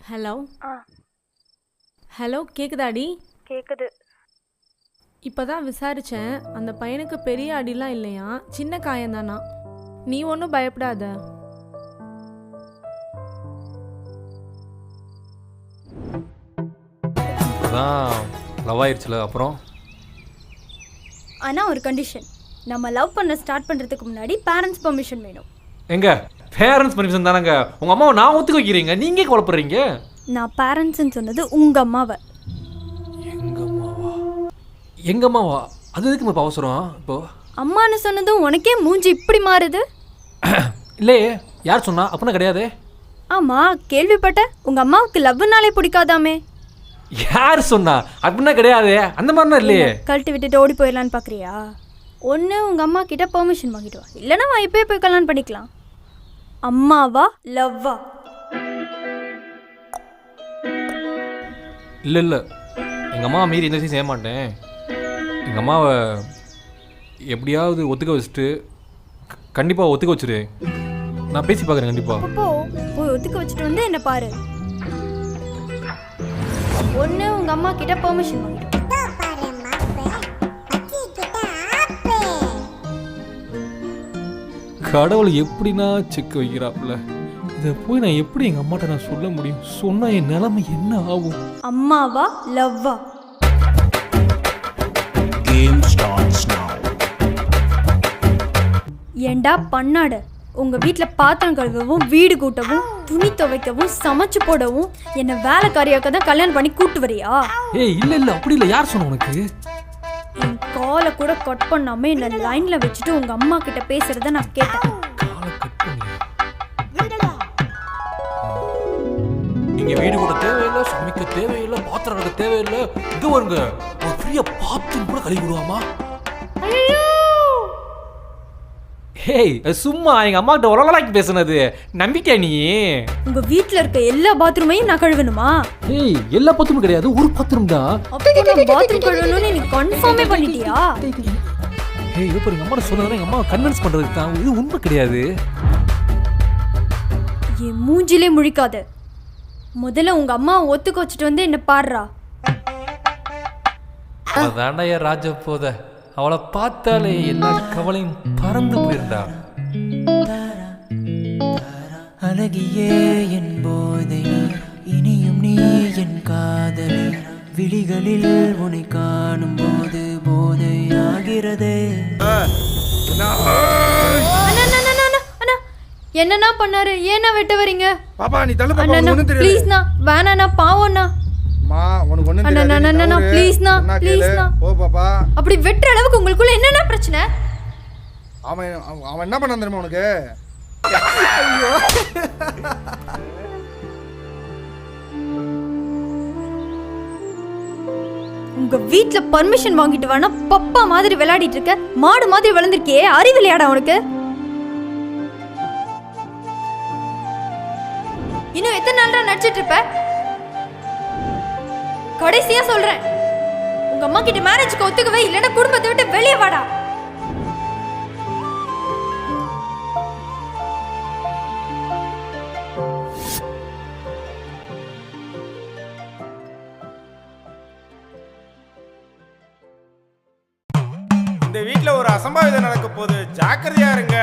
Hello ஆ hello கேக்குதாடி? கேக்குது. இப்போதான் விசாரிச்சேன். அந்த பையனுக்கு பெரிய அடிலாம் இல்லையா, சின்ன காயம்தானா. நீ ஒன்றும் பயப்படாத. அதான் லவ் ஆயிடுச்சுல அப்புறம். ஆனால் ஒரு கண்டிஷன், நம்ம லவ் பண்ண ஸ்டார்ட் பண்ணுறதுக்கு முன்னாடி பேரண்ட்ஸ் பெர்மிஷன் வேணும். எங்க பேரண்ட்ஸ் பர்மிஷன் தானங்க. உங்க அம்மாவை நான் ஒத்துக்க வைக்கிறீங்க, நீங்க குழப்பறீங்க. நான் பேரண்ட்ஸ்ன்னு சொன்னது உங்கள் அம்மாவை. எங்க அம்மாவா? எங்க அம்மாவா? அது எதுக்கு இப்போ அவசரம் இப்போ? அம்மான்னு சொன்னதும் உனக்கே மூஞ்சி இப்படி மாறுது. இல்லையே, யார் சொன்னா? அப்படின்னா கிடையாது. ஆமாம், கேள்விப்பட்ட உங்கள் அம்மாவுக்கு லவ்னாலே பிடிக்காதாமே. யார் சொன்னா? அப்படின்னா கிடையாது, அந்த மாதிரிலாம் இல்லையே. கழட்டி விட்டுட்டு ஓடி போயிடலான்னு பார்க்குறியா? ஒன்று உங்கள் அம்மா கிட்ட பெர்மிஷன் வாங்கிட்டு வா, இல்லைன்னா நான் இப்போயே போய் கல்யாணம் பண்ணிக்கலாம். அம்மாவா லவ்வா? இல்லை இல்லை, எங்கள் அம்மா மீறி எந்த விஷயம் செய்ய மாட்டேன். எங்கள் அம்மாவை எப்படியாவது ஒத்துக்க வச்சுட்டு, கண்டிப்பாக ஒத்துக்க வச்சுரு. நான் பேசி பார்க்குறேன் கண்டிப்பாக. அப்போ போய் ஒத்துக்க வச்சுட்டு வந்து என்ன பாரு. ஒன்று உங்கள் அம்மா கிட்ட பெர்மிஷன் வாங்கிட்டு கடவுள் எப்படின்னா செக் வைக்கிறாப்புல. இதை போய் நான் எப்படி எங்கள் அம்மாட்ட நான் சொல்ல முடியும்? சொன்னால் என் நிலைமை என்ன ஆகும்? அம்மாவா லவ்வா? ஏண்டா பண்ணாட, உங்கள் வீட்டில் பாத்திரம் கழுவவும், வீடு கூட்டவும், துணி துவைக்கவும், சமைச்சு போடவும் என்னை வேலைக்காரியாக்க தான் கல்யாணம் பண்ணி கூட்டு வரியா? ஏய் இல்லை இல்லை, அப்படி இல்லை. யார் சொன்ன உனக்கு? என் காலை கூட கட் பண்ணாமல் என்னை லைனில் வச்சுட்டு உங்கள் அம்மா கிட்ட பேசுகிறத நான் கேட்டேன். காலை கட் பண்ணி இங்கே வீடு கூட தேவையில்லை, சமைக்க தேவையில்லை, பாத்திரம் இருக்க தேவையில்லை. இங்கே வருங்க, ஒரு ஃப்ரீயா பாத்திரம் கூட கழுவி விடுவாமா? ஹேய், சும்மா எங்க அம்மா கிட்ட உலகலாக்கி பேசுனது நம்பிட்டியா நீ? உங்க வீட்ல இருக்க எல்லா பாத்ரூமையும் நான் கழுவணுமா? ஏய், எல்லா பாத்ரூமும் கிடையாது, ஒரு பாத்ரூம் தான். அப்போ நான் பாத்ரூம் கழுவணும்னு நீ கன்ஃபார்மே பண்ணிட்டியா? ஏய், இது பாருங்க, அம்மா சொன்னதெல்லாம் எங்க அம்மா கன்வின்ஸ் பண்றதுக்கு தான். இது உண்மை கிடையாது. என் மூஞ்சிலே முழிக்காத. முதல்ல உங்க அம்மா ஒத்துக்க வச்சுட்டு வந்து என்ன பாடுறா. அதாண்டா என் ராஜா போத. அவளை பார்த்தாலே எல்லா கவலையும் பறந்து போயிருந்தா. அழகியே என் போதை, இனியும் நீ என் காதலி, விழிகளில் உன்னை காணும் போது போதை ஆகிறதே. என்னன்னா பண்ணாரு? ஏன்னா வெட்ட வரீங்க? பாப்பா நீ தள்ளு பாப்பா, உனக்கு ஒண்ணும் தெரியாது. ப்ளீஸ்னா, வேணானா, பாவம்னா. மா உனக்கு ஒண்ணும் தெரியாது. அண்ணா ப்ளீஸ்னா, ப்ளீஸ்னா. போ பாப்பா. அப்படி வெட்டுற அளவுக்கு உங்களுக்குள்ள என்னென்ன பிரச்சனை? அவன் என்ன பண்ணான் தெரியுமா உனக்கு? உங்க வீட்ல பர்மிஷன் வாங்கிட்டு வானா பப்பா மாதிரி விளையாடிட்டு இருக்க. மாடு மாதிரி வளர்ந்துருக்கியே, அறிவு இல்லையாடா உனக்கு? இன்னும் எத்தனை நாள் தான் நடிச்சிட்டு இருப்ப? கடைசியா சொல்றேன், உங்க அம்மா கிட்ட மேரேஜ்க்கு ஒத்துக்கவே, இல்லைன்னா குடும்பத்தை விட்டு வெளியே வாடா. இந்த வீட்ல ஒரு அசம்பாவிதம் நடக்க போகுது, ஜாக்கிரதையா இருங்க.